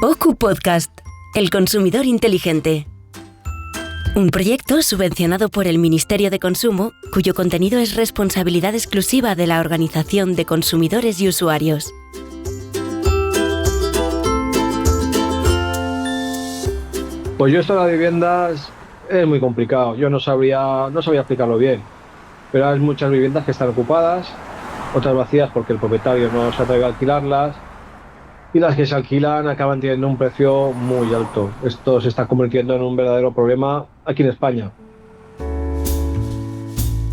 OCU Podcast, El consumidor inteligente. Un proyecto subvencionado por el Ministerio de Consumo, cuyo contenido es responsabilidad exclusiva de la Organización de Consumidores y Usuarios. Pues yo esto de las viviendas es muy complicado. Yo no sabría explicarlo bien. Pero hay muchas viviendas que están ocupadas, otras vacías porque el propietario no se atreve a alquilarlas. Y las que se alquilan acaban teniendo un precio muy alto. Esto se está convirtiendo en un verdadero problema aquí en España.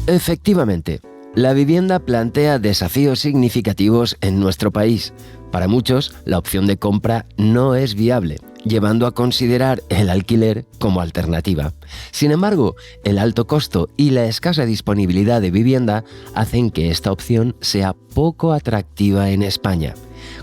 Efectivamente, la vivienda plantea desafíos significativos en nuestro país. Para muchos, la opción de compra no es viable, llevando a considerar el alquiler como alternativa. Sin embargo, el alto costo y la escasa disponibilidad de vivienda hacen que esta opción sea poco atractiva en España.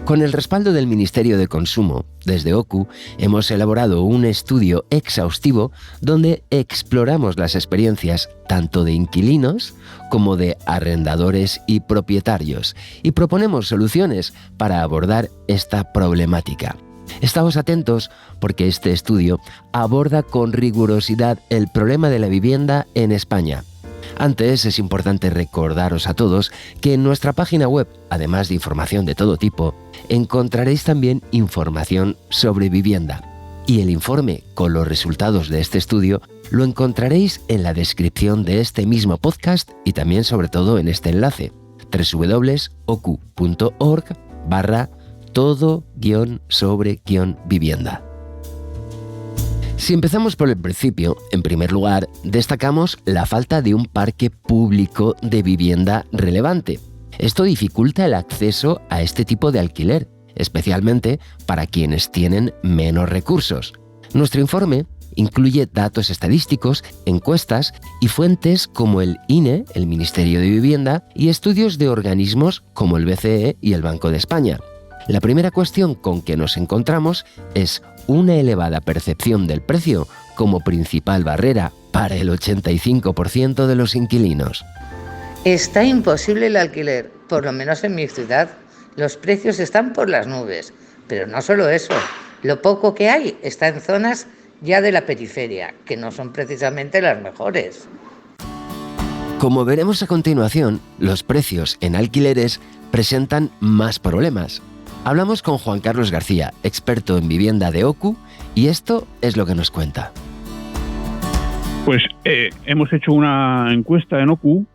Con el respaldo del Ministerio de Consumo, desde OCU, hemos elaborado un estudio exhaustivo donde exploramos las experiencias tanto de inquilinos como de arrendadores y propietarios y proponemos soluciones para abordar esta problemática. Estamos atentos porque este estudio aborda con rigurosidad el problema de la vivienda en España. Antes, es importante recordaros a todos que en nuestra página web, además de información de todo tipo, encontraréis también información sobre vivienda. Y el informe con los resultados de este estudio lo encontraréis en la descripción de este mismo podcast y también sobre todo en este enlace, www.ocu.org/todo-sobre-vivienda. Si empezamos por el principio, en primer lugar, destacamos la falta de un parque público de vivienda relevante. Esto dificulta el acceso a este tipo de alquiler, especialmente para quienes tienen menos recursos. Nuestro informe incluye datos estadísticos, encuestas y fuentes como el INE, el Ministerio de Vivienda, y estudios de organismos como el BCE y el Banco de España. La primera cuestión con que nos encontramos es una elevada percepción del precio como principal barrera para el 85% de los inquilinos. Está imposible el alquiler, por lo menos en mi ciudad. Los precios están por las nubes, pero no solo eso. Lo poco que hay está en zonas ya de la periferia, que no son precisamente las mejores. Como veremos a continuación, los precios en alquileres presentan más problemas. Hablamos con Juan Carlos García, experto en vivienda de OCU, y esto es lo que nos cuenta. Pues hemos hecho una encuesta en OCU,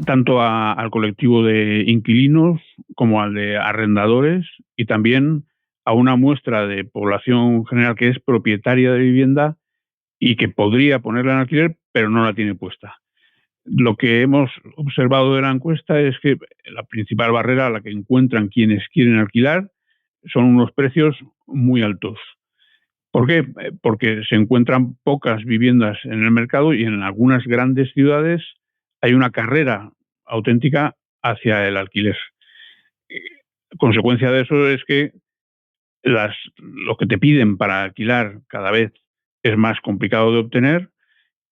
tanto al colectivo de inquilinos como al de arrendadores, y también a una muestra de población general que es propietaria de vivienda y que podría ponerla en alquiler, pero no la tiene puesta. Lo que hemos observado de la encuesta es que la principal barrera a la que encuentran quienes quieren alquilar son unos precios muy altos. ¿Por qué? Porque se encuentran pocas viviendas en el mercado y en algunas grandes ciudades hay una carrera auténtica hacia el alquiler. Consecuencia de eso es que lo que te piden para alquilar cada vez es más complicado de obtener.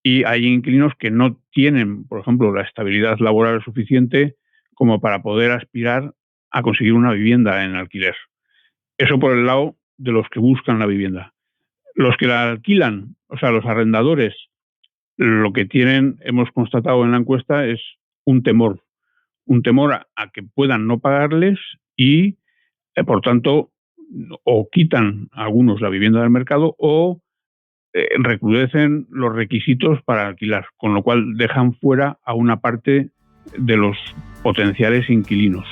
Y hay inquilinos que no tienen, por ejemplo, la estabilidad laboral suficiente como para poder aspirar a conseguir una vivienda en alquiler. Eso por el lado de los que buscan la vivienda. Los que la alquilan, o sea, los arrendadores, lo que tienen, hemos constatado en la encuesta, es un temor a que puedan no pagarles y, por tanto, o quitan a algunos la vivienda del mercado o recrudecen los requisitos para alquilar, con lo cual dejan fuera a una parte de los potenciales inquilinos.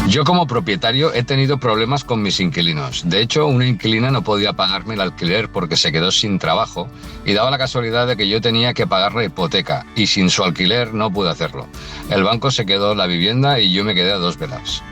Yo como propietario he tenido problemas con mis inquilinos. De hecho, una inquilina no podía pagarme el alquiler porque se quedó sin trabajo y daba la casualidad de que yo tenía que pagar la hipoteca y sin su alquiler no pude hacerlo. El banco se quedó la vivienda y yo me quedé a dos velas.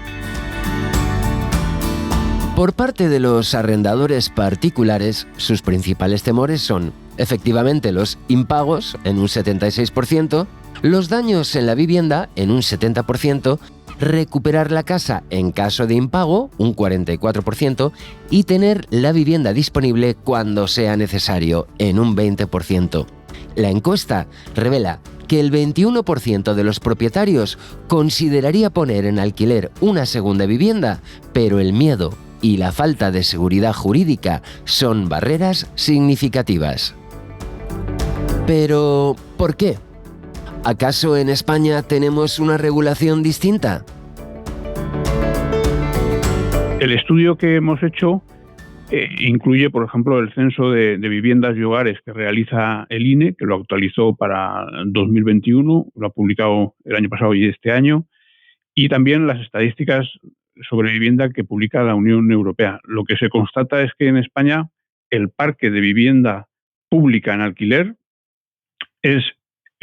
Por parte de los arrendadores particulares, sus principales temores son, efectivamente, los impagos, en un 76%, los daños en la vivienda, en un 70%, recuperar la casa en caso de impago, un 44%, y tener la vivienda disponible cuando sea necesario, en un 20%. La encuesta revela que el 21% de los propietarios consideraría poner en alquiler una segunda vivienda, pero el miedo y la falta de seguridad jurídica son barreras significativas. Pero, ¿por qué? ¿Acaso en España tenemos una regulación distinta? El estudio que hemos hecho incluye, por ejemplo, el censo de viviendas y hogares que realiza el INE, que lo actualizó para 2021, lo ha publicado el año pasado y este año, y también las estadísticas sobre vivienda que publica la Unión Europea. Lo que se constata es que en España el parque de vivienda pública en alquiler es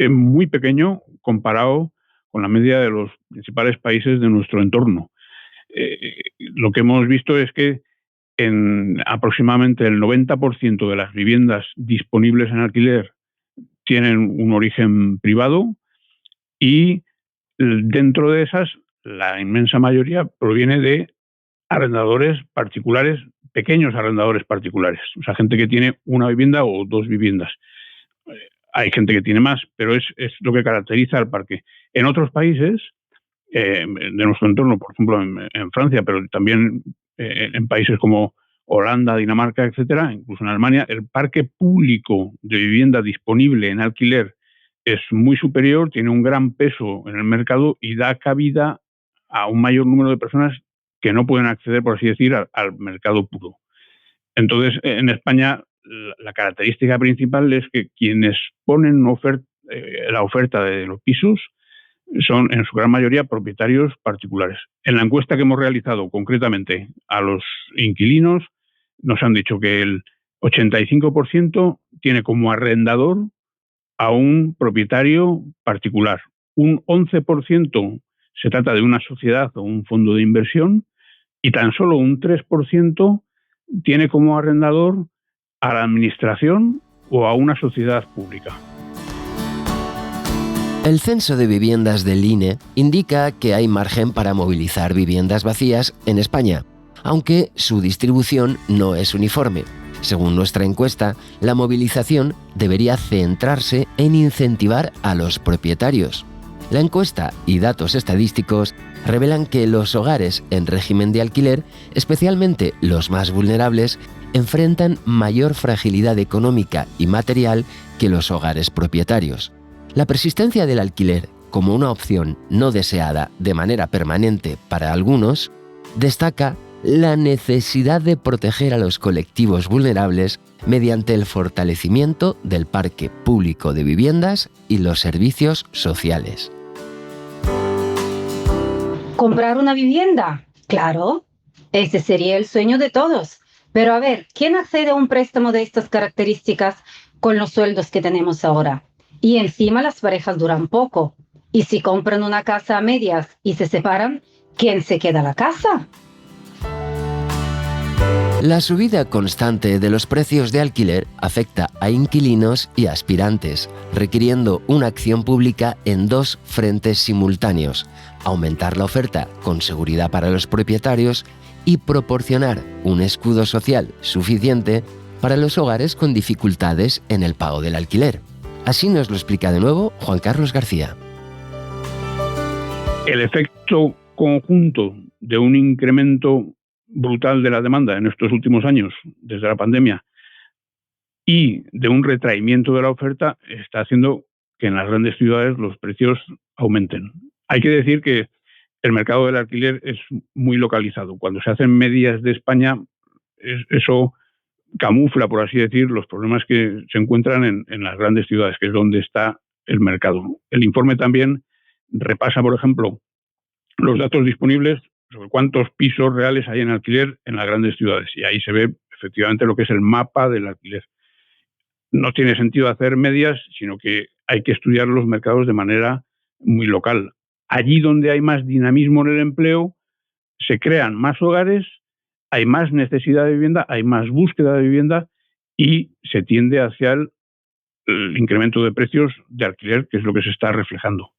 muy pequeño comparado con la media de los principales países de nuestro entorno. Lo que hemos visto es que en aproximadamente el 90% de las viviendas disponibles en alquiler tienen un origen privado y dentro de esas la inmensa mayoría proviene de arrendadores particulares, pequeños arrendadores particulares, o sea, gente que tiene una vivienda o dos viviendas. Hay gente que tiene más, pero es lo que caracteriza al parque. En otros países de nuestro entorno, por ejemplo en Francia, pero también en países como Holanda, Dinamarca, etcétera, incluso en Alemania, el parque público de vivienda disponible en alquiler es muy superior, tiene un gran peso en el mercado y da cabida a un mayor número de personas que no pueden acceder, por así decir, al mercado puro. Entonces, en España, la característica principal es que quienes ponen la oferta de los pisos son en su gran mayoría propietarios particulares. En la encuesta que hemos realizado concretamente a los inquilinos, nos han dicho que el 85% tiene como arrendador a un propietario particular. Un 11% se trata de una sociedad o un fondo de inversión y tan solo un 3% tiene como arrendador a la administración o a una sociedad pública. El censo de viviendas del INE indica que hay margen para movilizar viviendas vacías en España, aunque su distribución no es uniforme. Según nuestra encuesta, la movilización debería centrarse en incentivar a los propietarios. La encuesta y datos estadísticos revelan que los hogares en régimen de alquiler, especialmente los más vulnerables, enfrentan mayor fragilidad económica y material que los hogares propietarios. La persistencia del alquiler como una opción no deseada de manera permanente para algunos destaca la necesidad de proteger a los colectivos vulnerables mediante el fortalecimiento del parque público de viviendas y los servicios sociales. ¿Comprar una vivienda? Claro, ese sería el sueño de todos. Pero a ver, ¿quién accede a un préstamo de estas características con los sueldos que tenemos ahora? Y encima las parejas duran poco. Y si compran una casa a medias y se separan, ¿quién se queda la casa? La subida constante de los precios de alquiler afecta a inquilinos y aspirantes, requiriendo una acción pública en dos frentes simultáneos: aumentar la oferta con seguridad para los propietarios y proporcionar un escudo social suficiente para los hogares con dificultades en el pago del alquiler. Así nos lo explica de nuevo Juan Carlos García. El efecto conjunto de un incremento brutal de la demanda en estos últimos años, desde la pandemia, y de un retraimiento de la oferta, está haciendo que en las grandes ciudades los precios aumenten. Hay que decir que el mercado del alquiler es muy localizado. Cuando se hacen medias de España, eso camufla, por así decir, los problemas que se encuentran en las grandes ciudades, que es donde está el mercado. El informe también repasa, por ejemplo, los datos disponibles sobre cuántos pisos reales hay en alquiler en las grandes ciudades. Y ahí se ve efectivamente lo que es el mapa del alquiler. No tiene sentido hacer medias, sino que hay que estudiar los mercados de manera muy local. Allí donde hay más dinamismo en el empleo, se crean más hogares, hay más necesidad de vivienda, hay más búsqueda de vivienda y se tiende hacia el incremento de precios de alquiler, que es lo que se está reflejando.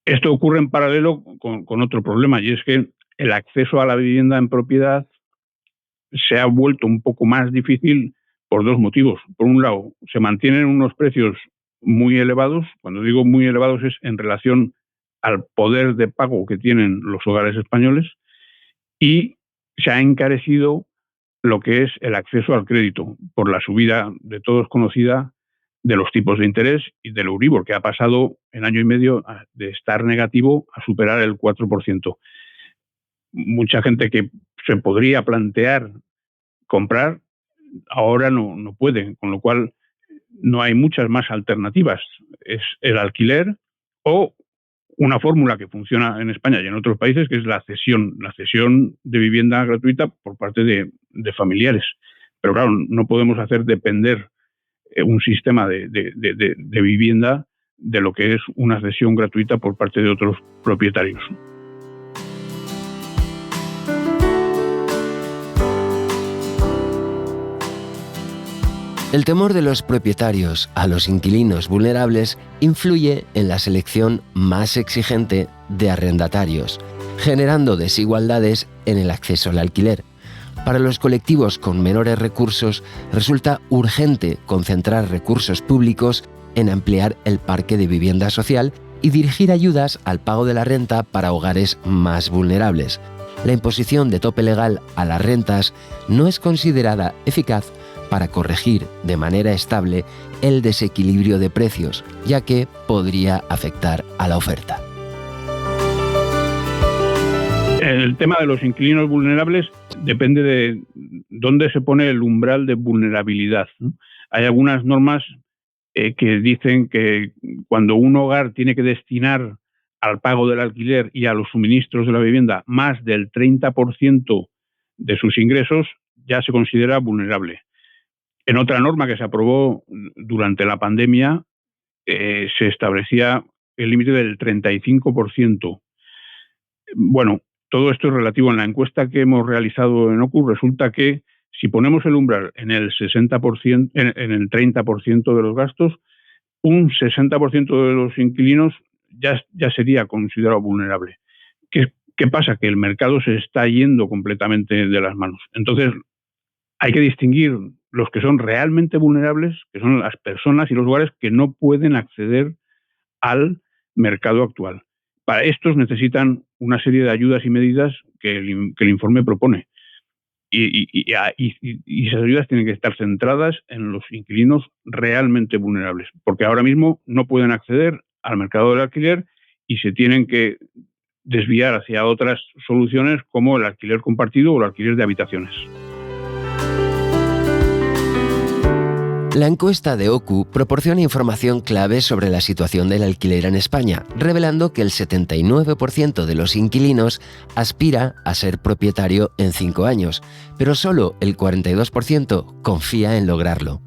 Esto ocurre en paralelo con otro problema, y es que el acceso a la vivienda en propiedad se ha vuelto un poco más difícil por dos motivos. Por un lado, se mantienen unos precios muy elevados. Cuando digo muy elevados es en relación al poder de pago que tienen los hogares españoles, y se ha encarecido lo que es el acceso al crédito por la subida de todos conocida de los tipos de interés y del Euribor, que ha pasado en año y medio de estar negativo a superar el 4%. Mucha gente que se podría plantear comprar ahora no puede, con lo cual no hay muchas más alternativas. Es el alquiler o una fórmula que funciona en España y en otros países, que es la cesión de vivienda gratuita por parte de familiares. Pero claro, no podemos hacer depender un sistema de vivienda de lo que es una cesión gratuita por parte de otros propietarios. El temor de los propietarios a los inquilinos vulnerables influye en la selección más exigente de arrendatarios, generando desigualdades en el acceso al alquiler. Para los colectivos con menores recursos, resulta urgente concentrar recursos públicos en ampliar el parque de vivienda social y dirigir ayudas al pago de la renta para hogares más vulnerables. La imposición de tope legal a las rentas no es considerada eficaz para corregir de manera estable el desequilibrio de precios, ya que podría afectar a la oferta. El tema de los inquilinos vulnerables depende de dónde se pone el umbral de vulnerabilidad, ¿no? Hay algunas normas que dicen que cuando un hogar tiene que destinar al pago del alquiler y a los suministros de la vivienda más del 30% de sus ingresos, ya se considera vulnerable. En otra norma que se aprobó durante la pandemia, se establecía el límite del 35%. Bueno, todo esto es relativo. En la encuesta que hemos realizado en OCU resulta que si ponemos el umbral en el 60%, en el 30% de los gastos, un 60% de los inquilinos ya sería considerado vulnerable. ¿Qué pasa? Que el mercado se está yendo completamente de las manos. Entonces, hay que distinguir los que son realmente vulnerables, que son las personas y los hogares que no pueden acceder al mercado actual. Para estos necesitan una serie de ayudas y medidas que el informe propone. Y esas ayudas tienen que estar centradas en los inquilinos realmente vulnerables, porque ahora mismo no pueden acceder al mercado del alquiler y se tienen que desviar hacia otras soluciones como el alquiler compartido o el alquiler de habitaciones. La encuesta de OCU proporciona información clave sobre la situación del alquiler en España, revelando que el 79% de los inquilinos aspira a ser propietario en 5 años, pero solo el 42% confía en lograrlo.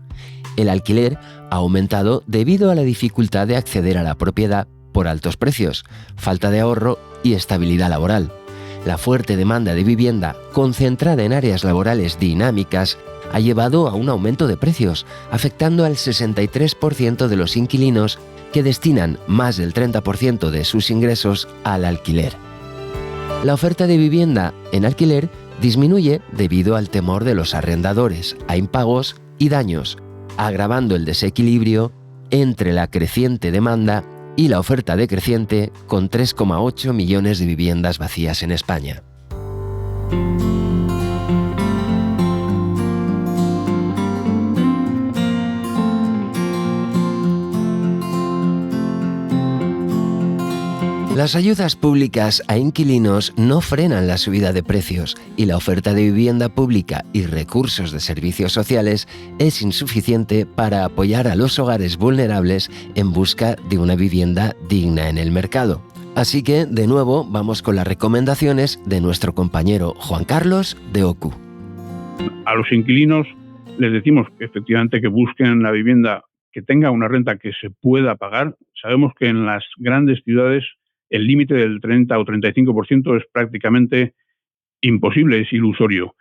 El alquiler ha aumentado debido a la dificultad de acceder a la propiedad por altos precios, falta de ahorro y estabilidad laboral. La fuerte demanda de vivienda, concentrada en áreas laborales dinámicas, ha llevado a un aumento de precios, afectando al 63% de los inquilinos que destinan más del 30% de sus ingresos al alquiler. La oferta de vivienda en alquiler disminuye debido al temor de los arrendadores a impagos y daños, agravando el desequilibrio entre la creciente demanda y la oferta decreciente, con 3,8 millones de viviendas vacías en España. Las ayudas públicas a inquilinos no frenan la subida de precios y la oferta de vivienda pública y recursos de servicios sociales es insuficiente para apoyar a los hogares vulnerables en busca de una vivienda digna en el mercado. Así que, de nuevo, vamos con las recomendaciones de nuestro compañero Juan Carlos de OCU. A los inquilinos les decimos que efectivamente que busquen la vivienda que tenga una renta que se pueda pagar. Sabemos que en las grandes ciudades el límite del 30 o 35% es prácticamente imposible, es ilusorio.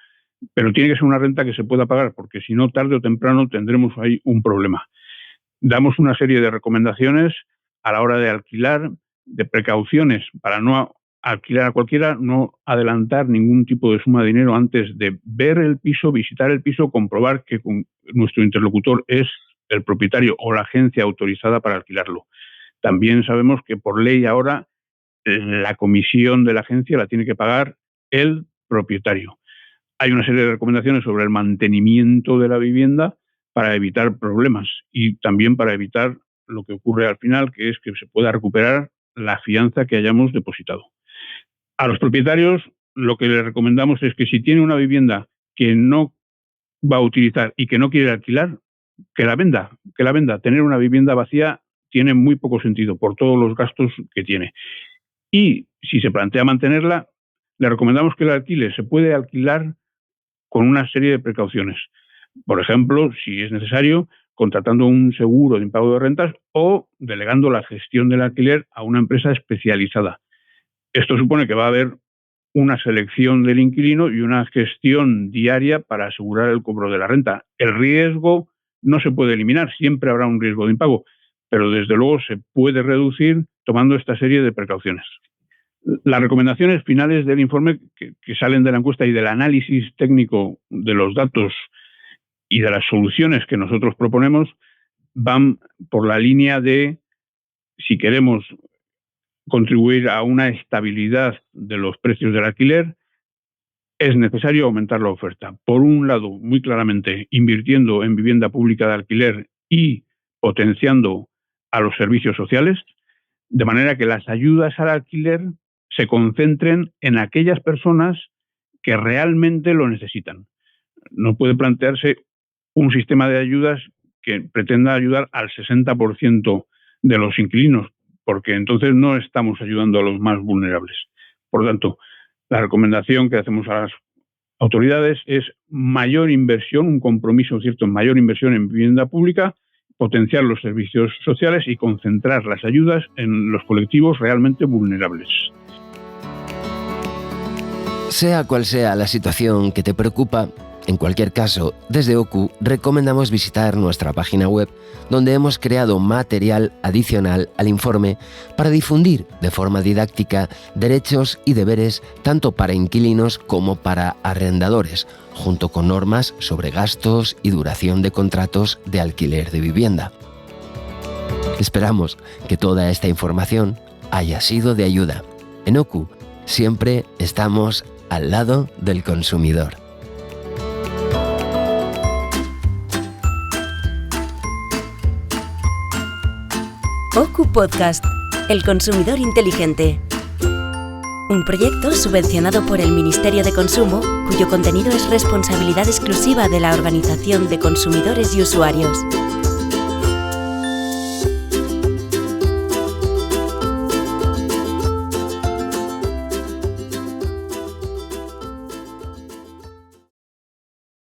Pero tiene que ser una renta que se pueda pagar, porque si no, tarde o temprano tendremos ahí un problema. Damos una serie de recomendaciones a la hora de alquilar, de precauciones para no alquilar a cualquiera, no adelantar ningún tipo de suma de dinero antes de ver el piso, visitar el piso, comprobar que nuestro interlocutor es el propietario o la agencia autorizada para alquilarlo. También sabemos que por ley ahora la comisión de la agencia la tiene que pagar el propietario. Hay una serie de recomendaciones sobre el mantenimiento de la vivienda para evitar problemas y también para evitar lo que ocurre al final, que es que se pueda recuperar la fianza que hayamos depositado. A los propietarios lo que les recomendamos es que si tiene una vivienda que no va a utilizar y que no quiere alquilar, que la venda. Tener una vivienda vacía tiene muy poco sentido por todos los gastos que tiene. Y si se plantea mantenerla, le recomendamos que la alquile. Se puede alquilar con una serie de precauciones. Por ejemplo, si es necesario, contratando un seguro de impago de rentas o delegando la gestión del alquiler a una empresa especializada. Esto supone que va a haber una selección del inquilino y una gestión diaria para asegurar el cobro de la renta. El riesgo no se puede eliminar, siempre habrá un riesgo de impago, pero desde luego se puede reducir tomando esta serie de precauciones. Las recomendaciones finales del informe que salen de la encuesta y del análisis técnico de los datos y de las soluciones que nosotros proponemos van por la línea de, si queremos contribuir a una estabilidad de los precios del alquiler, es necesario aumentar la oferta. Por un lado, muy claramente, invirtiendo en vivienda pública de alquiler y potenciando a los servicios sociales, de manera que las ayudas al alquiler se concentren en aquellas personas que realmente lo necesitan. No puede plantearse un sistema de ayudas que pretenda ayudar al 60% de los inquilinos, porque entonces no estamos ayudando a los más vulnerables. Por lo tanto, la recomendación que hacemos a las autoridades es mayor inversión, un compromiso cierto en mayor inversión en vivienda pública, potenciar los servicios sociales y concentrar las ayudas en los colectivos realmente vulnerables. Sea cual sea la situación que te preocupa, en cualquier caso, desde OCU recomendamos visitar nuestra página web, donde hemos creado material adicional al informe para difundir de forma didáctica derechos y deberes tanto para inquilinos como para arrendadores, junto con normas sobre gastos y duración de contratos de alquiler de vivienda. Esperamos que toda esta información haya sido de ayuda. En OCU siempre estamos al lado del consumidor. OCU Podcast, El consumidor inteligente. Un proyecto subvencionado por el Ministerio de Consumo, cuyo contenido es responsabilidad exclusiva de la Organización de Consumidores y Usuarios.